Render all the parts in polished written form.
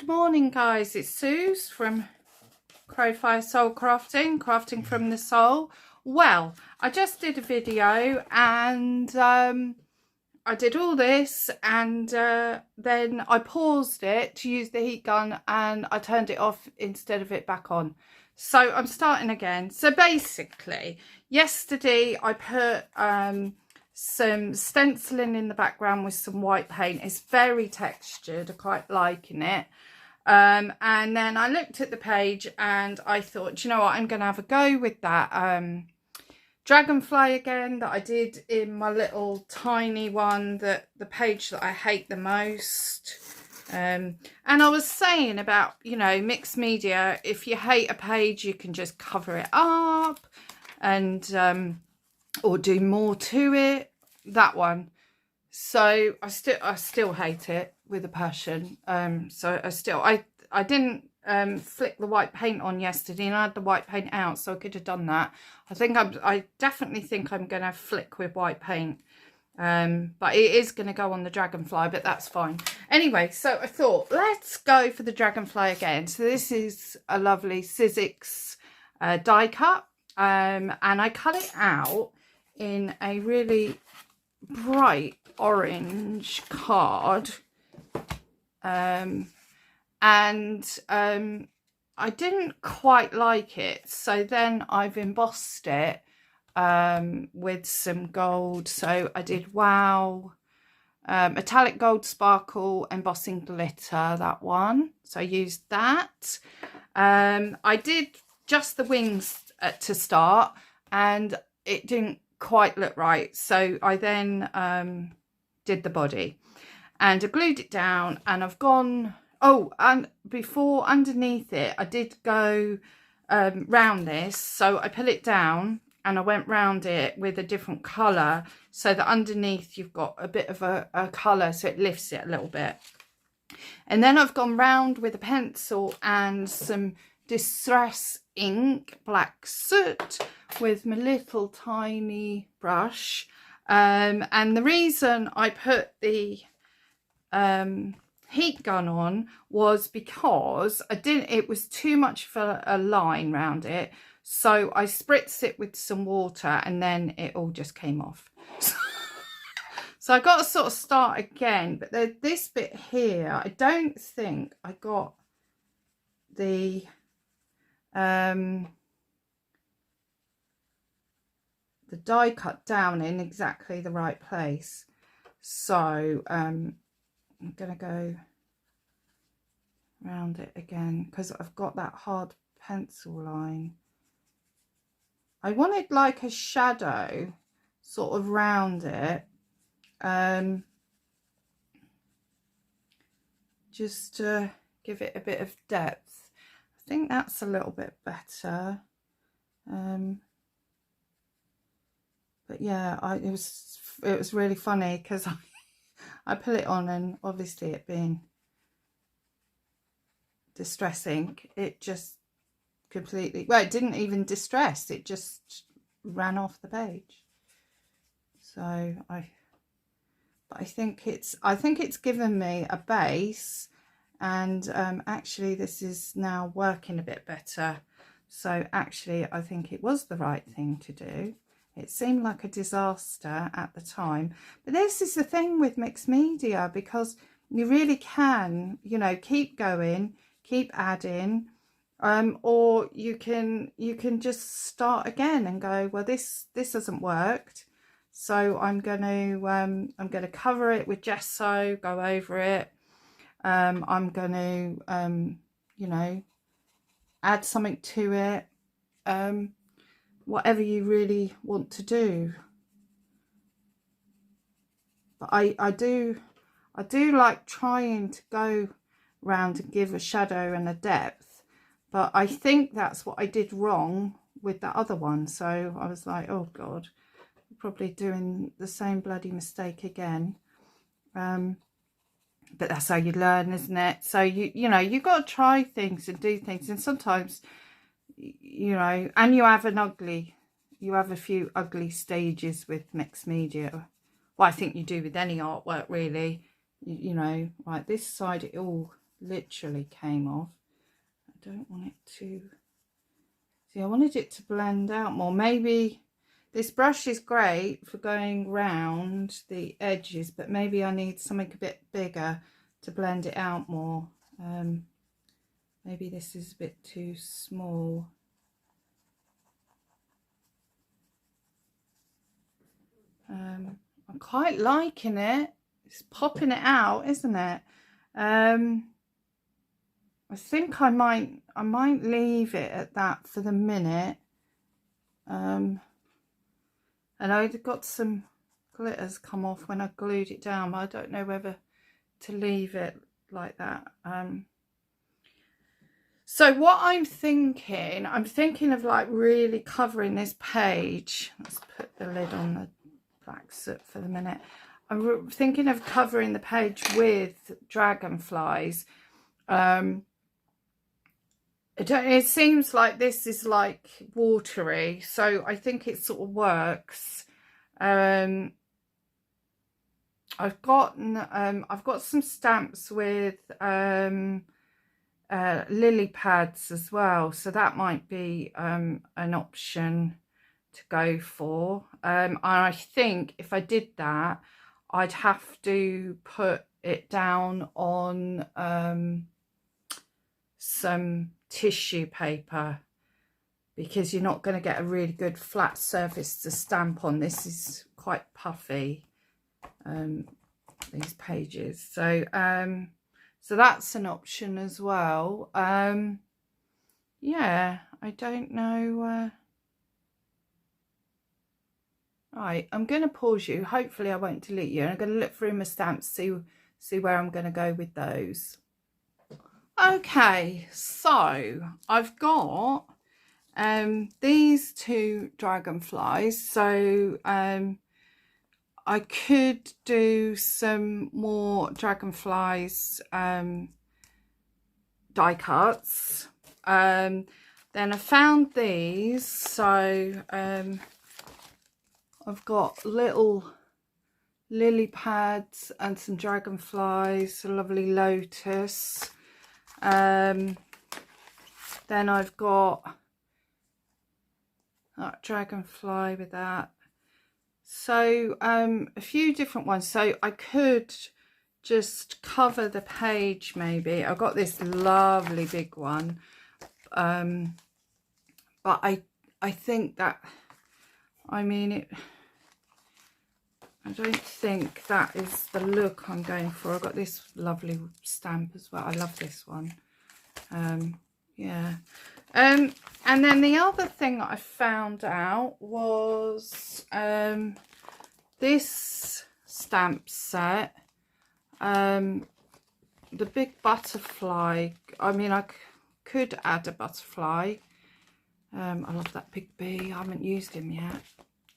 Good morning, guys. It's Suze from Crowfire Soul Crafting from the Soul. Well, I just did a video and I did all this and then I paused it to use the heat gun and I turned it off instead of it back on. So I'm starting again. So basically, yesterday I put some stenciling in the background with some white paint. It's very textured. I'm quite liking it. And then I looked at the page and I thought, you know what, I'm going to have a go with that dragonfly again that I did in my little tiny one, that the page that I hate the most. And I was saying about, you know, mixed media, if you hate a page you can just cover it up and or do more to it, that one. So I still hate it with a passion. So I didn't flick the white paint on yesterday, and I had the white paint out, so I could have done that. I definitely think I'm gonna flick with white paint, but it is gonna go on the dragonfly, but that's fine anyway. So I thought, let's go for the dragonfly again. So this is a lovely Sizzix die cut, and I cut it out in a really bright orange card, and I didn't quite like it, so then I've embossed it with some gold. So I did Wow metallic gold sparkle embossing glitter, that one, so I used that. I did just the wings to start and it didn't quite look right, so I then did the body and I glued it down, and I've gone, oh, and before, underneath it I did go round this, so I pull it down and I went round it with a different colour so that underneath you've got a bit of a colour, so it lifts it a little bit. And then I've gone round with a pencil and some Distress ink, black soot, with my little tiny brush. And the reason I put the heat gun on was because it was too much for a line round it, so I spritzed it with some water and then it all just came off. So I got to sort of start again, but this bit here, I don't think I got the die cut down in exactly the right place. So I'm gonna go round it again because I've got that hard pencil line. I wanted like a shadow sort of round it, just to give it a bit of depth. I think that's a little bit better. But yeah, it was really funny because I put it on, and obviously it being Distress ink, it just completely, well, it didn't even distress, it just ran off the page. So I think it's given me a base, and actually this is now working a bit better. So actually I think it was the right thing to do. It seemed like a disaster at the time, but this is the thing with mixed media, because you really can, you know, keep going, keep adding, or you can just start again and go, well, this hasn't worked, so I'm going to cover it with gesso, go over it. I'm going to you know, add something to it, whatever you really want to do. But I do like trying to go round and give a shadow and a depth, but I think that's what I did wrong with the other one. So I was like, oh god, I'm probably doing the same bloody mistake again. But that's how you learn, isn't it? So you know, you've got to try things and do things, and sometimes, you know, and you have a few ugly stages with mixed media. Well, I think you do with any artwork really. You know, like this side, it all literally came off. I don't want it to, see, I wanted it to blend out more. Maybe this brush is great for going round the edges, but maybe I need something a bit bigger to blend it out more. Maybe this is a bit too small. I'm quite liking it. It's popping it out, isn't it? I think I might leave it at that for the minute. And I'd got some glitters come off when I glued it down, but I don't know whether to leave it like that. So what I'm thinking of like really covering this page. Let's put the lid on the black soot for the minute. I'm thinking of covering the page with dragonflies. It seems like this is like watery, so I think it sort of works. I've got some stamps with lily pads as well, so that might be an option to go for. And I think if I did that, I'd have to put it down on some tissue paper, because you're not going to get a really good flat surface to stamp on. This is quite puffy, these pages, so so that's an option as well. Yeah, I don't know. Right, I'm going to pause you. Hopefully I won't delete you. I'm going to look through my stamps, see where I'm going to go with those. Okay, so I've got these two dragonflies. So I could do some more dragonflies die cuts. Then I found these, so I've got little lily pads and some dragonflies, a lovely lotus. Then I've got that dragonfly with that. So a few different ones. So I could just cover the page maybe. I've got this lovely big one, but I think that, I mean, I don't think that is the look I'm going for. I've got this lovely stamp as well. I love this one. Yeah. And then the other thing that I found out was this stamp set. The big butterfly. I mean, I could add a butterfly. I love that big bee. I haven't used him yet.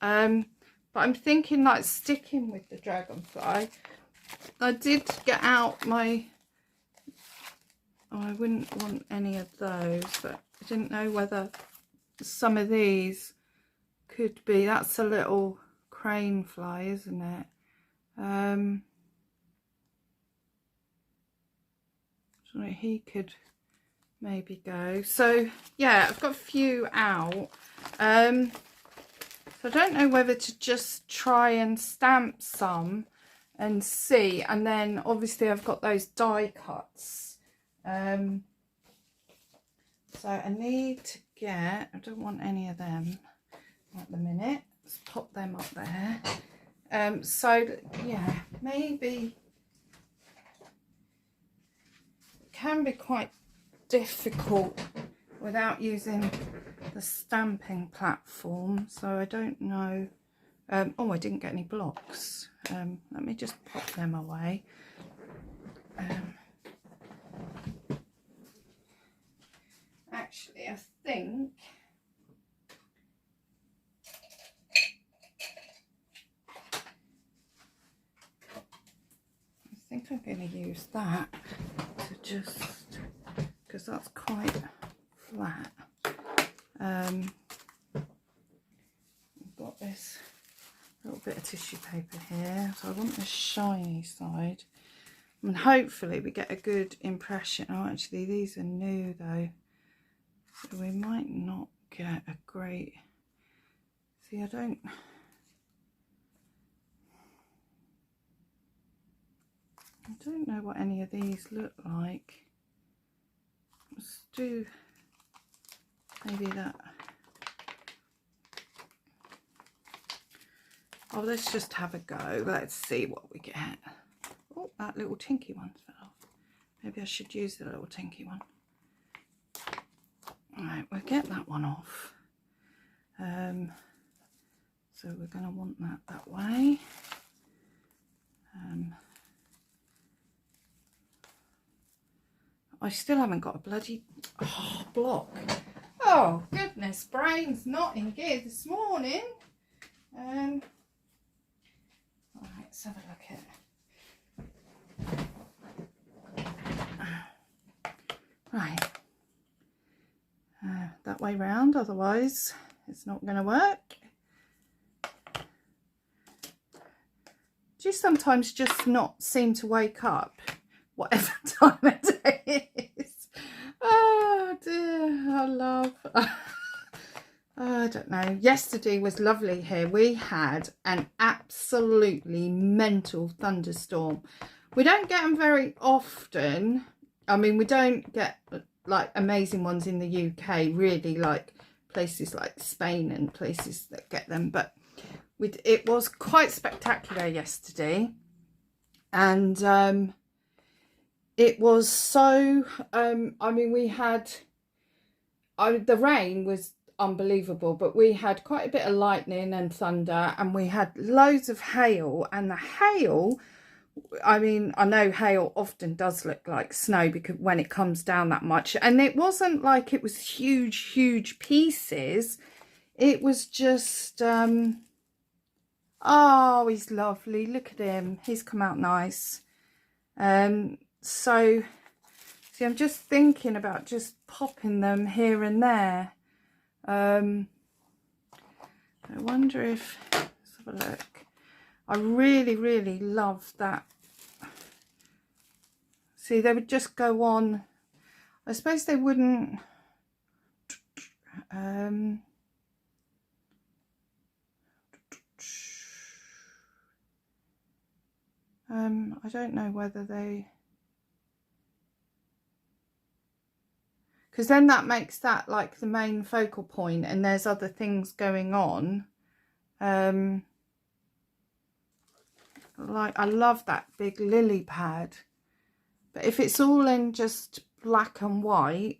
But I'm thinking like sticking with the dragonfly. I did get out my, oh, I wouldn't want any of those, but I didn't know whether some of these could be. That's a little crane fly, isn't it? So he could maybe go. So yeah, I've got a few out. So I don't know whether to just try and stamp some and see, and then obviously I've got those die cuts. So I need to get, I don't want any of them at the minute. Let's pop them up there. So yeah, maybe it can be quite difficult without using the stamping platform, so I don't know. Oh, I didn't get any blocks. Let me just pop them away. Actually, I think I'm going to use that to just, because that's quite flat. I've got this little bit of tissue paper here, so I want the shiny side. And hopefully we get a good impression. Oh, actually these are new though, so we might not get a great, see, I don't know what any of these look like. Let's do maybe that. Oh, let's just have a go. Let's see what we get. Oh, that little tinky one fell off. Maybe I should use the little tinky one. All right, we'll get that one off. So we're going to want that way. I still haven't got a bloody block. Oh goodness, brain's not in gear this morning. All right, let's have a look at it. Right, that way round, otherwise it's not going to work. Do you sometimes just not seem to wake up whatever time of day it is? Oh dear, I love I don't know. Yesterday was lovely here. We had an absolutely mental thunderstorm. We don't get them very often. I mean, we don't get like amazing ones in the UK, really, like places like Spain and places that get them. But it was quite spectacular yesterday. And it was so, I mean, we had, the rain was unbelievable, but we had quite a bit of lightning and thunder, and we had loads of hail. And the hail, I mean, I know hail often does look like snow because when it comes down that much, and it wasn't like it was huge pieces. It was just oh, he's lovely, look at him, he's come out nice. So see, I'm just thinking about just popping them here and there. I wonder if, let's have a look. I really love that. See, they would just go on. I suppose they wouldn't. I don't know whether they, because then that makes that like the main focal point, and there's other things going on. Like, I love that big lily pad, but if it's all in just black and white,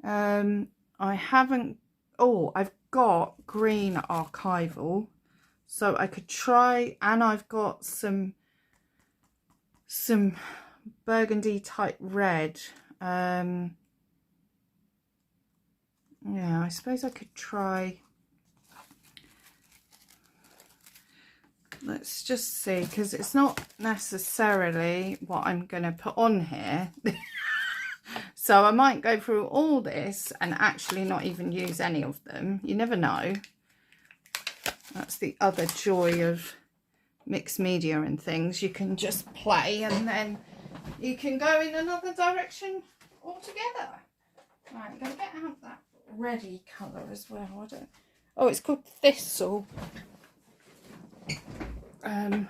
I haven't, oh, I've got green archival, so I could try, and I've got some burgundy type red. Yeah, I suppose I could try. Let's just see, because it's not necessarily what I'm going to put on here. So I might go through all this and actually not even use any of them. You never know. That's the other joy of mixed media and things. You can just play and then you can go in another direction altogether. Right, I'm going to get out that reddy colour as well. I don't. Oh, it's called Thistle. Let's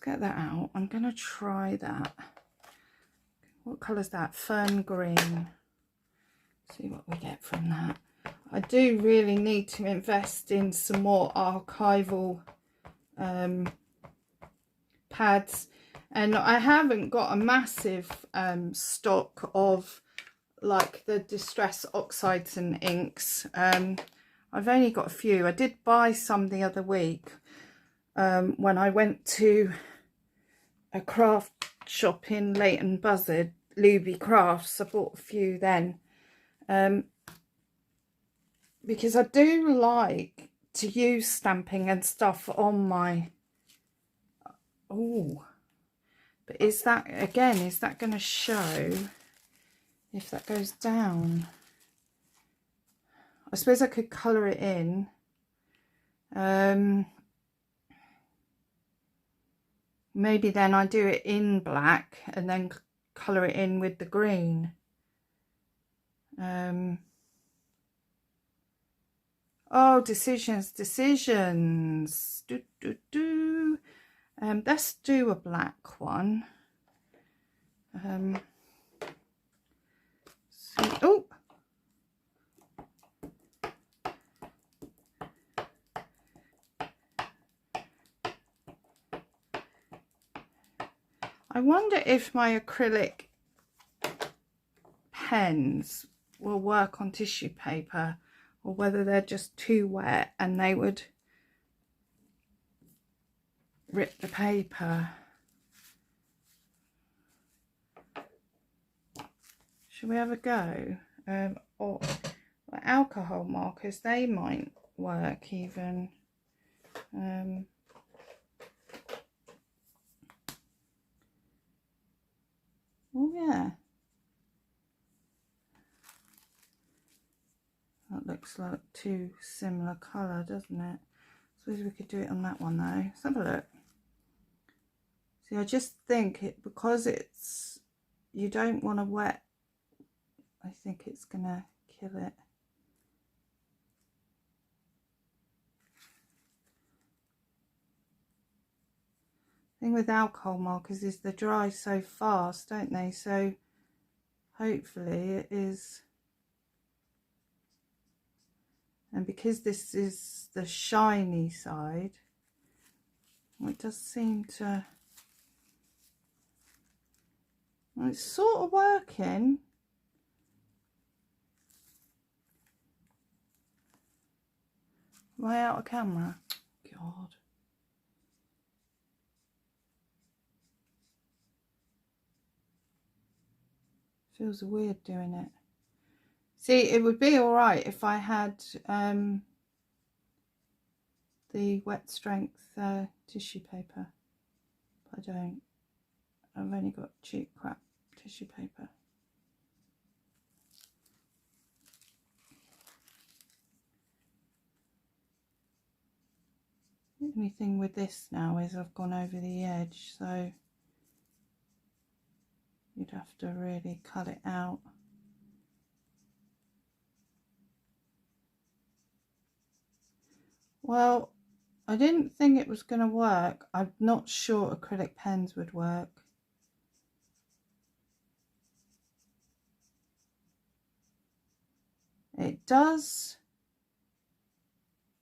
get that out. I'm going to try that. What colour is that? Fern green. See what we get from that. I do really need to invest in some more archival pads, and I haven't got a massive stock of like the Distress Oxides and inks. I've only got a few. I did buy some the other week when I went to a craft shop in Leighton Buzzard, Luby Crafts. I bought a few then, because I do like to use stamping and stuff on my, oh, but is that, again, is that going to show if that goes down? I suppose I could colour it in. Maybe then I do it in black and then colour it in with the green. Oh, decisions. Let's do a black one. Oh, I wonder if my acrylic pens will work on tissue paper, or whether they're just too wet and they would rip the paper. Should we have a go? Or alcohol markers, they might work even. Oh yeah, that looks like too similar colour, doesn't it? Suppose we could do it on that one though. Let's have a look. See, I just think it, because it's, you don't want to wet, I think it's gonna kill it. Thing with alcohol markers is they dry so fast, don't they? So hopefully it is. And because this is the shiny side, it does seem to, well, it's sort of working. Am I out of camera? God. Feels weird doing it. See, it would be all right if I had the wet strength tissue paper. But I don't. I've only got cheap crap tissue paper. The only thing with this now is I've gone over the edge, so you'd have to really cut it out. Well, I didn't think it was going to work. I'm not sure acrylic pens would work. It does.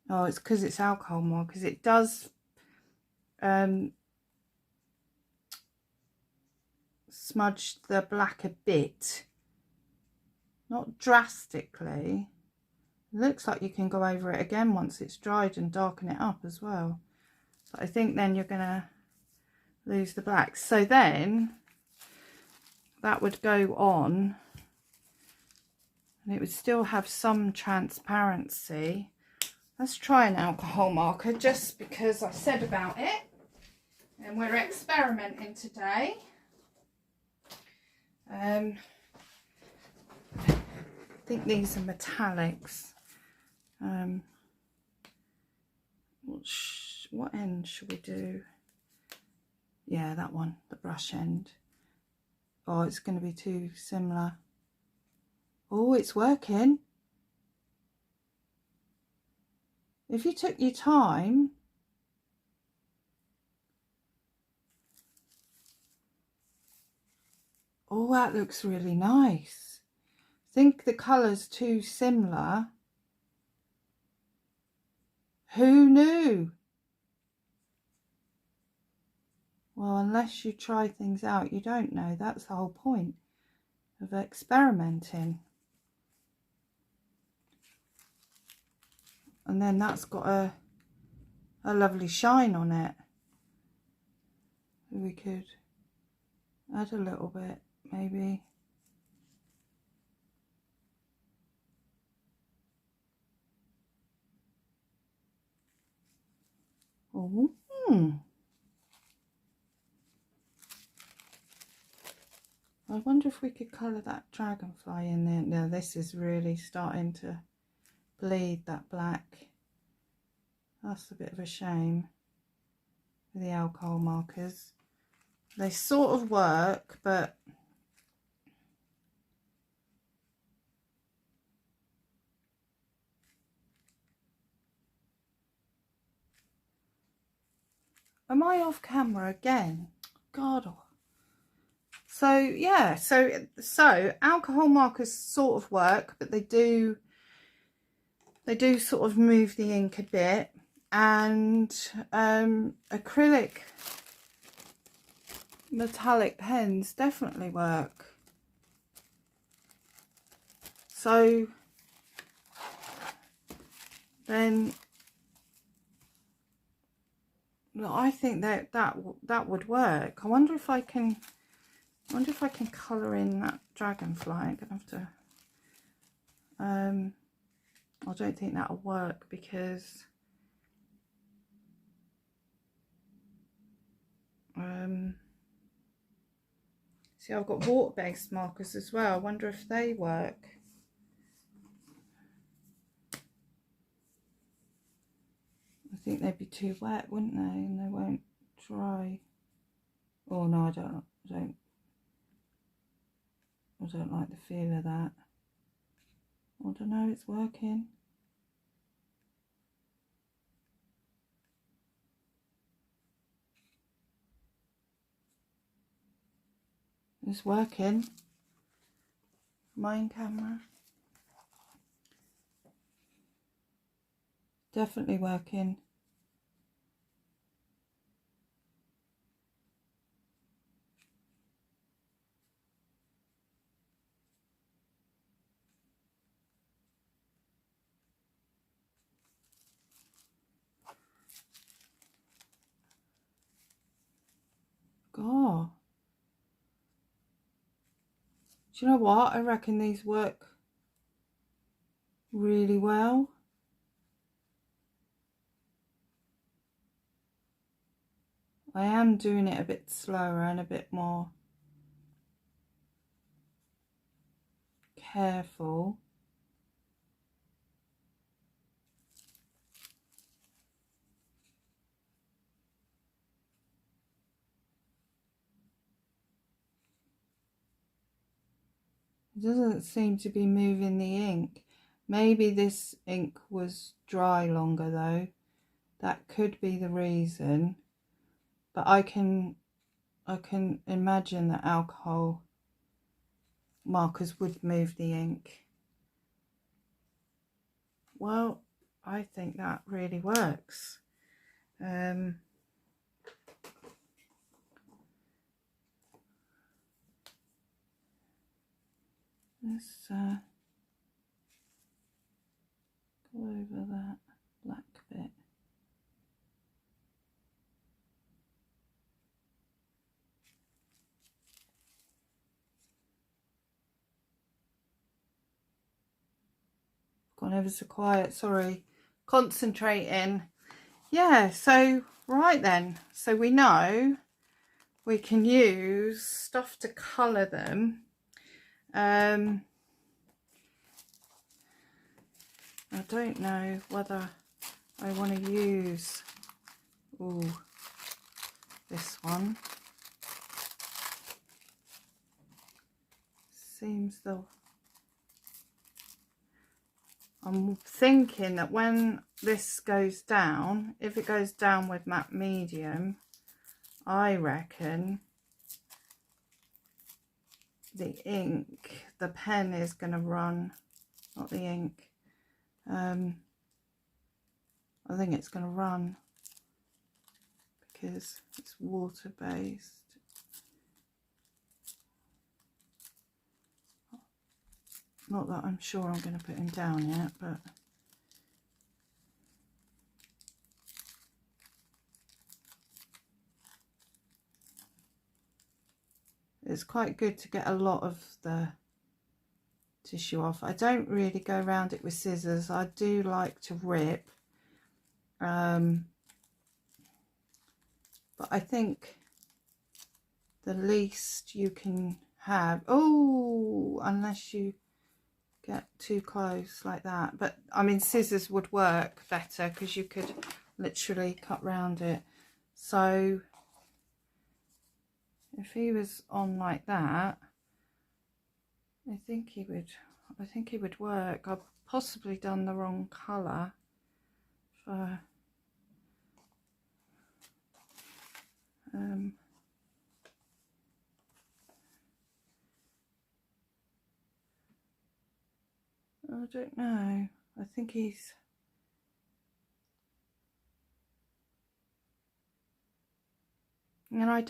Oh, it's because it's alcohol more, because it does smudge the black a bit. Not drastically. It looks like you can go over it again once it's dried and darken it up as well. But I think then you're going to lose the black. So then that would go on and it would still have some transparency. Let's try an alcohol marker just because I said about it. And we're experimenting today. I think these are metallics. What end should we do? Yeah, that one, the brush end. Oh, it's going to be too similar. Oh, it's working. If you took your time, oh, that looks really nice. I think the colour's too similar. Who knew? Well, unless you try things out, you don't know. That's the whole point of experimenting. And then that's got a lovely shine on it. We could add a little bit, maybe. Oh, I wonder if we could colour that dragonfly in there. Now this is really starting to bleed, that black. That's a bit of a shame with the alcohol markers. they sort of work, but am I off camera again? God. So yeah, so alcohol markers sort of work, but they do sort of move the ink a bit, and acrylic metallic pens definitely work. So then I think that would work. I wonder if I can colour in that dragonfly. I'm gonna have to I don't think that'll work because see, I've got water-based markers as well. I wonder if they work. I think they'd be too wet, wouldn't they? And they won't dry. Oh no, I don't like the feel of that. I don't know, it's working. It's working. Mine camera. Definitely working. God. Do you know what? I reckon these work really well. I am doing it a bit slower and a bit more careful. It doesn't seem to be moving the ink. Maybe this ink was dry longer though. That could be the reason. But I can imagine that alcohol markers would move the ink. Well, I think that really works. Let's go over that black bit. Gone ever so quiet, sorry. Concentrating. Yeah, so right then. So we know we can use stuff to colour them. I don't know whether I want to use this one. Seems though I'm thinking that when this goes down, if it goes down with matte medium, I reckon the ink, the pen is going to run, not the ink. I think it's going to run because it's water based. Not that I'm sure I'm going to put him down yet, but it's quite good to get a lot of the tissue off. I don't really go around it with scissors. I do like to rip. But I think the least you can have, unless you get too close like that, but I mean scissors would work better because you could literally cut round it. So if he was on like that, I think he would work. I've possibly done the wrong colour for I don't know. I think he's, and I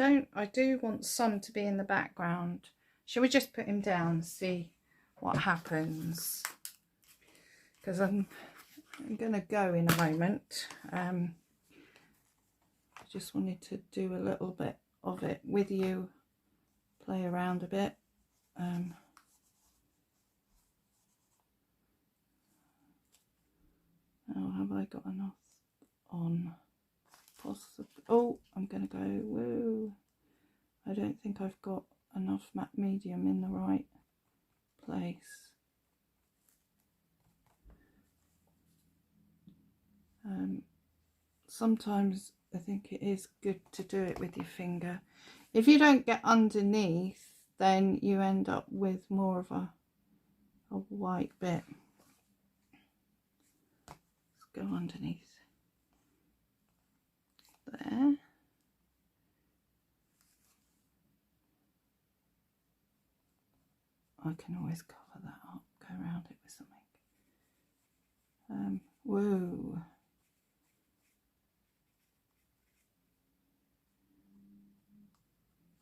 do want some to be in the background. Shall we just put him down and see what happens? Because I'm going to go in a moment. I just wanted to do a little bit of it with you, play around a bit. Oh, have I got enough on? Possibly. Oh, I'm going to go, whoa. I don't think I've got enough matte medium in the right place. Sometimes I think it is good to do it with your finger. If you don't get underneath, then you end up with more of a white bit. Let's go underneath there. I can always cover that up, go around it with something. Whoa.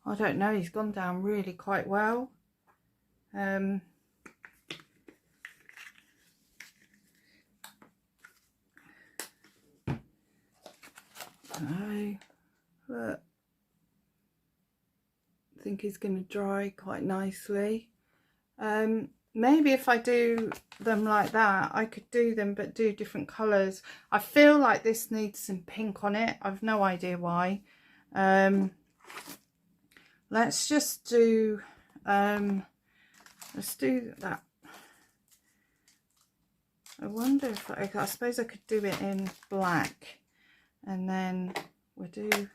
I don't know, he's gone down really quite well. Oh, look. I think he's going to dry quite nicely. Maybe if I do them like that, I could do them but do different colours. I feel like this needs some pink on it. I've no idea why. Let's just do let's do that. I wonder if I suppose I could do it in black, and then we'll do it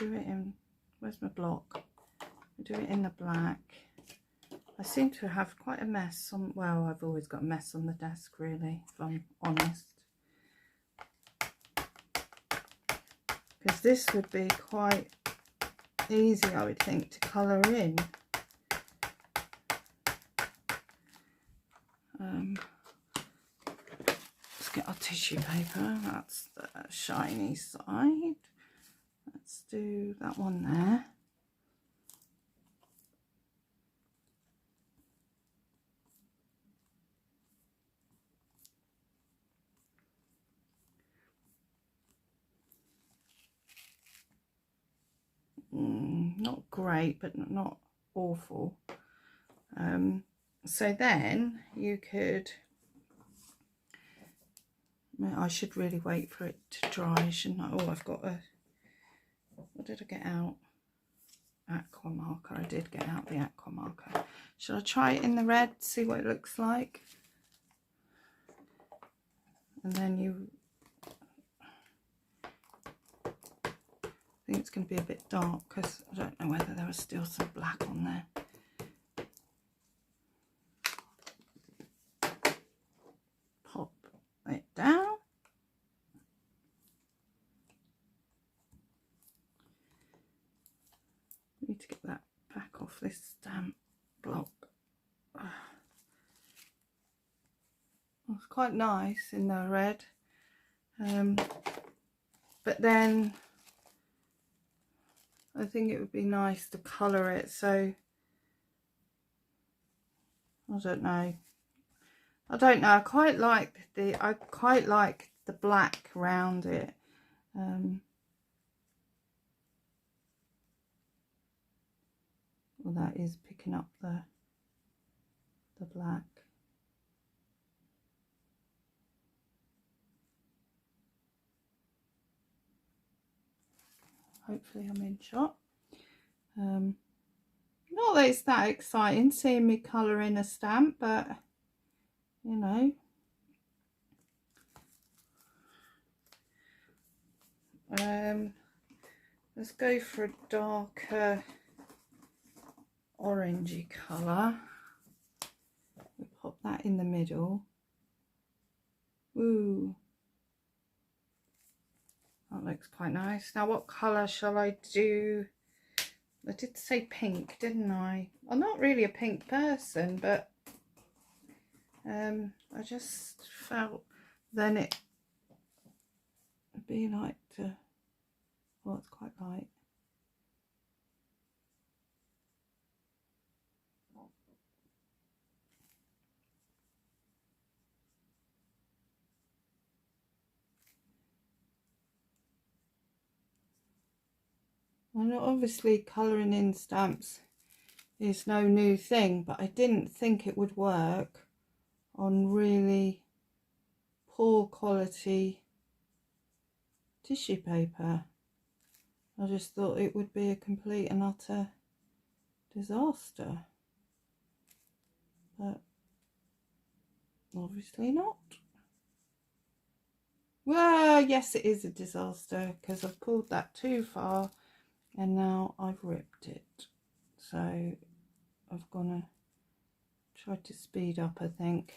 in, where's my block? We'll do it in the black. I seem to have quite a mess on, well, I've always got a mess on the desk really, if I'm honest. Because this would be quite easy, I would think, to colour in. Let's get our tissue paper, that's the shiny side. Let's do that one there. Not great, but not awful. So then you could, I should really wait for it to dry, shouldn't I? Oh, I've got a, what did I get out? Aqua marker. I did get out the aqua marker. Should I try it in the red, see what it looks like? And then you, I think it's going to be a bit dark because I don't know whether there was still some black on there. Pop it down. Need to get that back off this stamp block. It's quite nice in the red, but then I think it would be nice to colour it, so I don't know. I quite like the black around it. Well, that is picking up the black. Hopefully I'm in shot. Not that it's that exciting seeing me colour in a stamp, but you know. Let's go for a darker orangey colour. We'll pop that in the middle. Ooh, that looks quite nice. Now what colour shall I do? I did say pink, didn't I? I'm not really a pink person, but I just felt then it would be like to, well, it's quite light. And obviously colouring in stamps is no new thing, but I didn't think it would work on really poor quality tissue paper. I just thought it would be a complete and utter disaster, but obviously not. Well, yes, it is a disaster because I've pulled that too far and now I've ripped it. So I've gonna try to speed up, I think,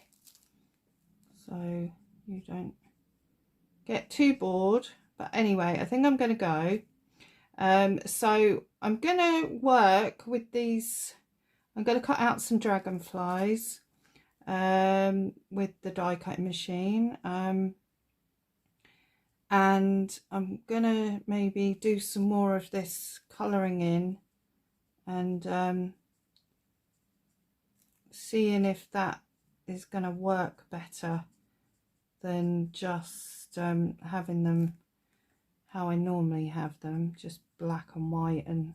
so you don't get too bored. But anyway, I think I'm going to go. So I'm going to work with these. I'm going to cut out some dragonflies with the die cutting machine. And I'm going to maybe do some more of this colouring in and seeing if that is going to work better than just having them how I normally have them, just black and white and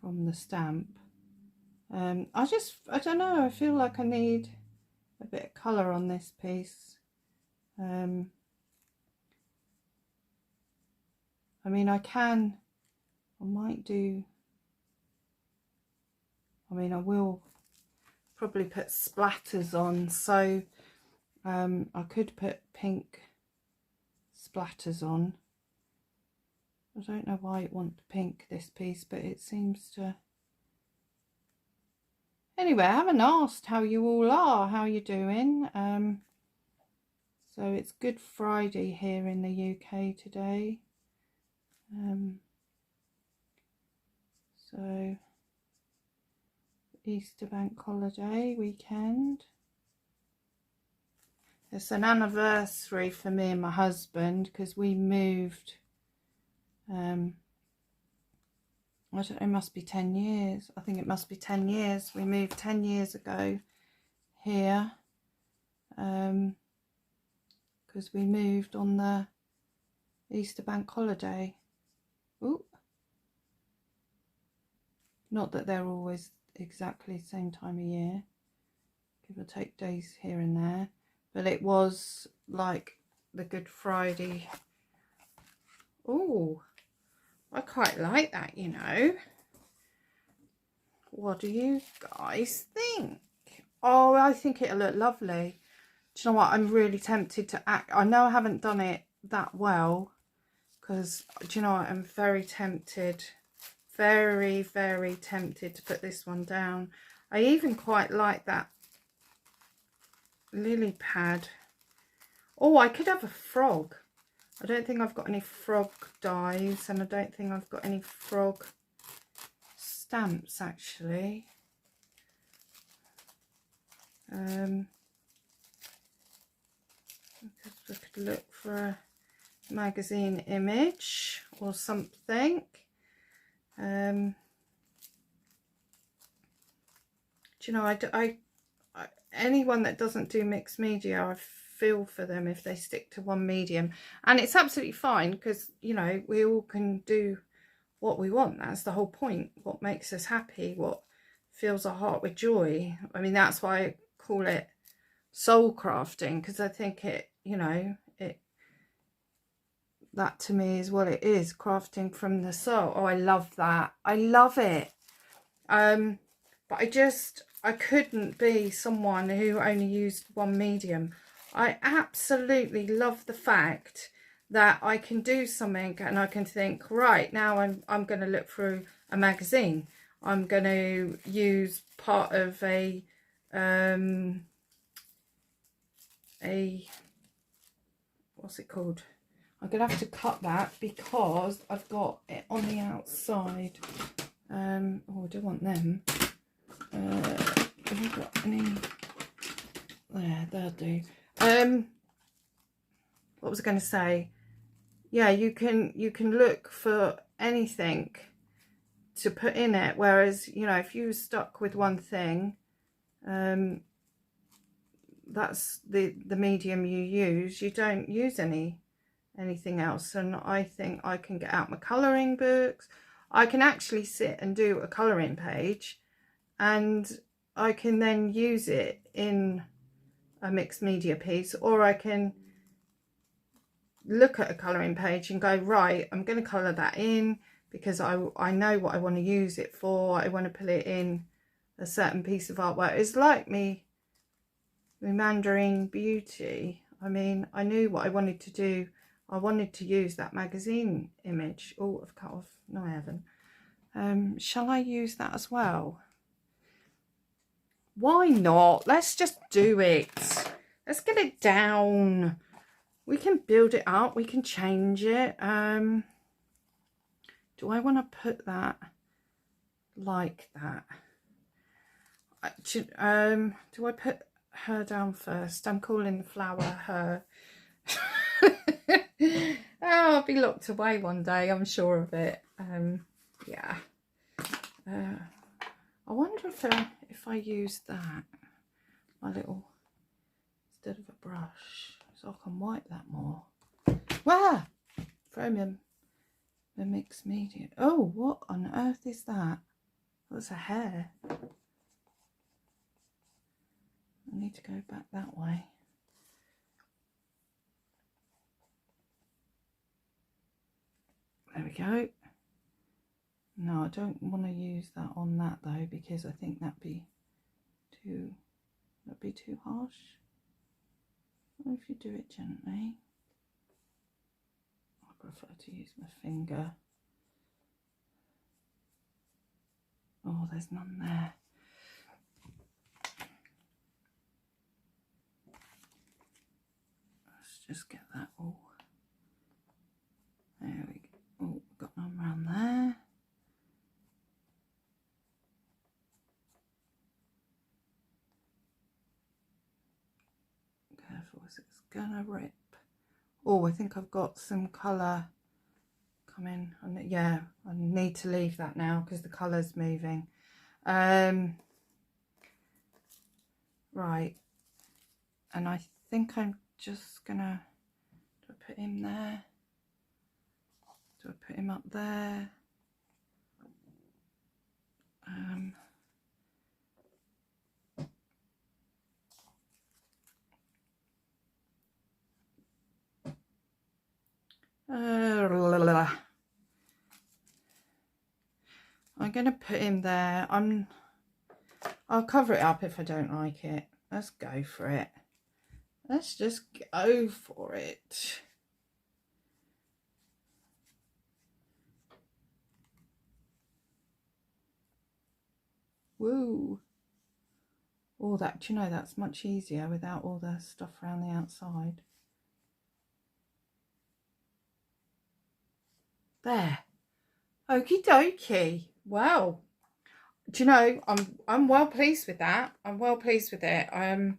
from the stamp. I don't know, I feel like I need a bit of colour on this piece. I mean, I will probably put splatters on, so I could put pink splatters on. I don't know why it wants pink, this piece, but it seems to. Anyway, I haven't asked how you all are, how you doing. So it's Good Friday here in the UK today. So Easter bank holiday weekend. It's an anniversary for me and my husband because we moved, I don't know, it must be 10 years. I think it must be 10 years. We moved 10 years ago here because we moved on the Easter bank holiday. Ooh. Not that they're always exactly the same time of year, give or take days here and there, but it was like the Good Friday. Oh, I quite like that, you know. What do you guys think? Oh, I think it'll look lovely. Do you know what? I'm really tempted to I know I haven't done it that well because, do you know what? I'm very tempted. Very, very tempted to put this one down. I even quite like that lily pad. Oh, I could have a frog. I don't think I've got any frog dies, and I don't think I've got any frog stamps actually. We could look for a magazine image or something. Do you know, anyone that doesn't do mixed media, I feel for them if they stick to one medium, and it's absolutely fine because, you know, we all can do what we want. That's the whole point. What makes us happy, what fills our heart with joy. I mean, that's why I call it soul crafting, because I think it, you know, that to me is what it is, crafting from the soul. Oh, I love that. I love it. But I couldn't be someone who only used one medium. I absolutely love the fact that I can do something and I can think, right, now I'm going to look through a magazine. I'm going to use part of a what's it called? I'm going to have to cut that because I've got it on the outside. Oh, I don't want them. Have I got any? There, they'll do. What was I going to say? Yeah, you can look for anything to put in it, whereas, you know, if you were stuck with one thing, that's the medium you use. You don't use anything else. And I think I can get out my colouring books. I can actually sit and do a colouring page, and I can then use it in a mixed media piece, or I can look at a colouring page and go, right, I'm going to colour that in because I know what I want to use it for. I want to put it in a certain piece of artwork. It's like me Mandarin Beauty. I mean, I knew what I wanted to do. I wanted to use that magazine image. Oh, I've cut off. No, I haven't. Shall I use that as well? Why not? Let's just do it. Let's get it down. We can build it up. We can change it. Do I want to put that like that? Do I put her down first? I'm calling the flower her. Oh, I'll be locked away one day, I'm sure of it. Yeah. I wonder if I use that, my little, instead of a brush, so I can wipe that more. Wow! Throw me the mixed media. Oh, what on earth is that? That's a hair. I need to go back that way. There we go. No, I don't want to use that on that though, because I think that'd be too harsh. What if you do it gently? I prefer to use my finger. Oh, there's none there. Let's just get that all. There we go. Oh, got none around there. Careful, it's gonna rip. Oh, I think I've got some colour coming. Yeah, I need to leave that now because the colour's moving. Right, and I think I'm just gonna, do I put him there? Do I put him up there? I'm going to put him there. I'll cover it up if I don't like it. Let's go for it. Let's just go for it. Woo. Oh, that, do you know, that's much easier without all the stuff around the outside. There. Okie dokie. Well, do you know, I'm well pleased with that. I'm well pleased with it. I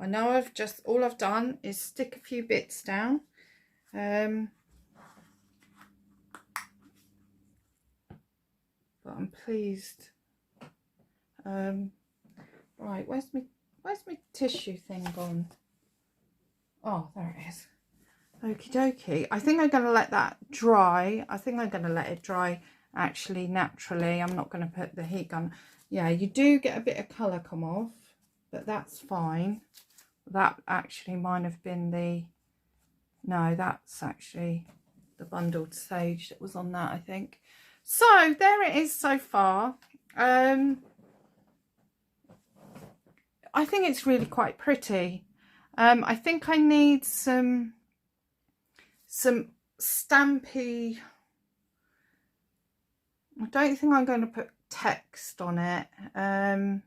know all I've done is stick a few bits down. But I'm pleased. Right, where's my tissue thing gone? Oh, there it is. Okie dokie. I think I'm going to let that dry. I think I'm going to let it dry actually naturally. I'm not going to put the heat gun. Yeah, you do get a bit of colour come off, but that's fine. That actually might have been the... No, that's actually the bundled sage that was on that, I think. So, there it is so far. I think it's really quite pretty. I think I need some some stampy, I don't think I'm going to put text on it. I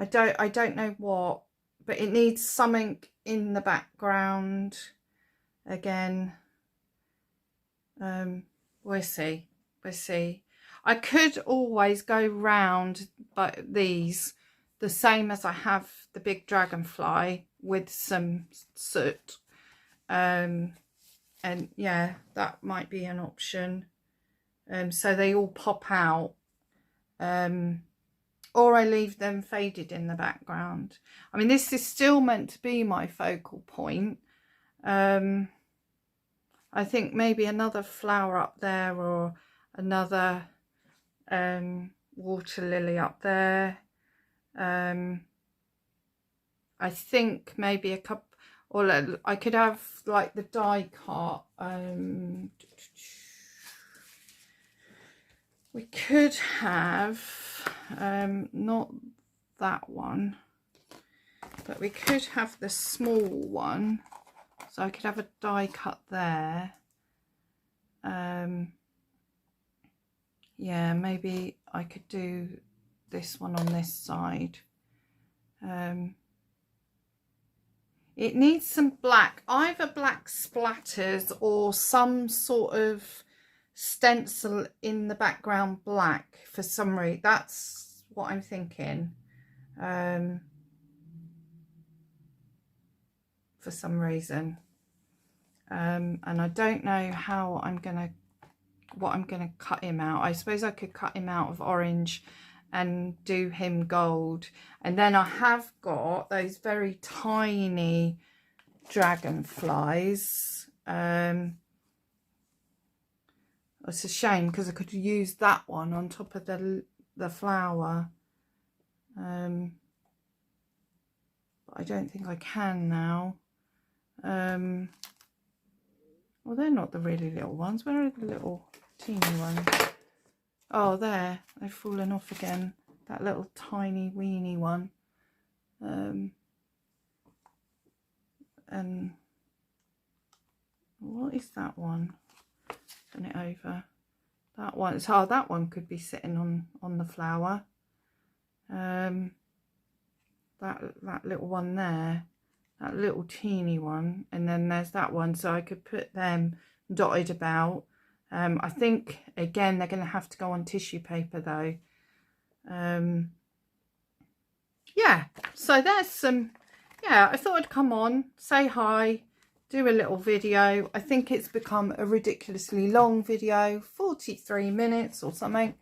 don't know what, but it needs something in the background again. We'll see. I could always go round but these the same as I have the big dragonfly with some soot, and yeah, that might be an option, so they all pop out, or I leave them faded in the background. I mean, this is still meant to be my focal point. I think maybe another flower up there, or another water lily up there. I think maybe a couple, or I could have like the die cut. We could have not that one, but we could have the small one, so I could have a die cut there. Yeah, maybe I could do this one on this side. It needs some black, either black splatters or some sort of stencil in the background black for some reason. That's what I'm thinking, for some reason. And I don't know how what I'm gonna cut him out. I suppose I could cut him out of orange and do him gold, and then I have got those very tiny dragonflies. It's a shame because I could use that one on top of the flower, but I don't think I can now. Well, they're not the really little ones. Where are the little teeny ones? Oh, there, they've fallen off again. That little tiny weeny one. And what is that one? Turn it over. That one. Oh, that one could be sitting on the flower. That little one there. That little teeny one. And then there's that one. So I could put them dotted about. I think again they're going to have to go on tissue paper though. Yeah, so there's some, yeah, I thought I'd come on, say hi, do a little video. I think it's become a ridiculously long video, 43 minutes or something,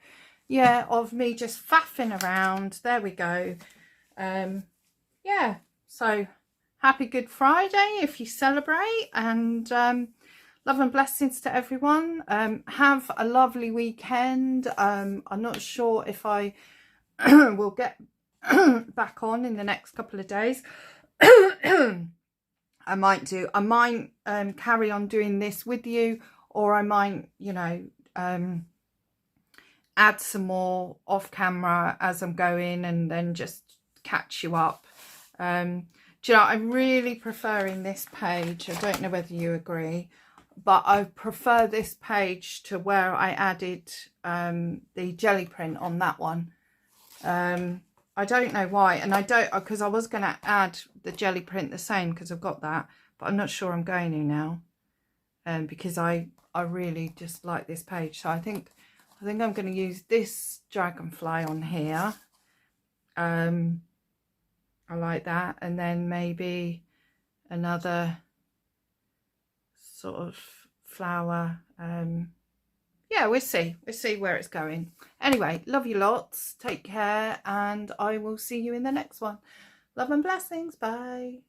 yeah, of me just faffing around. There we go. Yeah, so happy Good Friday if you celebrate, and love and blessings to everyone. Have a lovely weekend. I'm not sure if I will get back on in the next couple of days. I might carry on doing this with you, or I might, you know, add some more off camera as I'm going, and then just catch you up. Do you know, I'm really preferring this page. I don't know whether you agree, but I prefer this page to where I added the jelly print on that one. I don't know why, and I don't, because I was going to add the jelly print the same because I've got that, but I'm not sure I'm going to now, because I really just like this page. So I think I'm going to use this dragonfly on here. I like that, and then maybe another sort of flower. Yeah, we'll see where it's going. Anyway, love you lots, take care, and I will see you in the next one. Love and blessings, bye.